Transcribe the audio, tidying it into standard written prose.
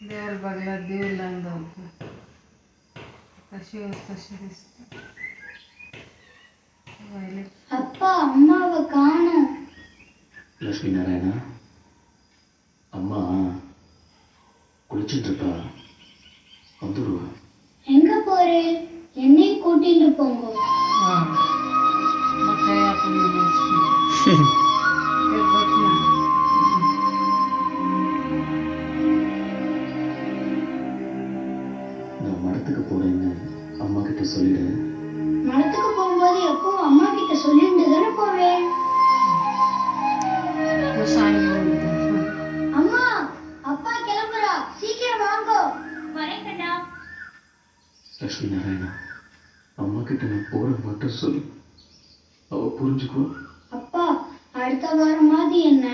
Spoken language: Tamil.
देवाला बघला देव लांब होतो कशी कशी दिसते அப்பா அம்மாவை காணோம். லட்சுமி நாராயணா, அம்மா குளிச்சுட்டு இருக்கா, வந்துடுவா. எங்க போறேன்? என்னை கூட்டிட்டு போங்க. நான் மடத்துக்கு போறேன்னு அம்மா கிட்ட சொல்லிடு. மடத்துக்கு போகும்போது எப்போ அம்மா கிட்ட சொல்லிட்டு தானே போவேன். அம்மா அப்பா கிளம்புறா, சீக்கிரம் வாங்க. வரேன்டா. லட்சுமி நாராயணா, அம்மா கிட்ட நான் போற மட்டும் சொல்லு, அவ புரிஞ்சுக்குவா. அப்பா அடுத்த வாரமாவது என்ன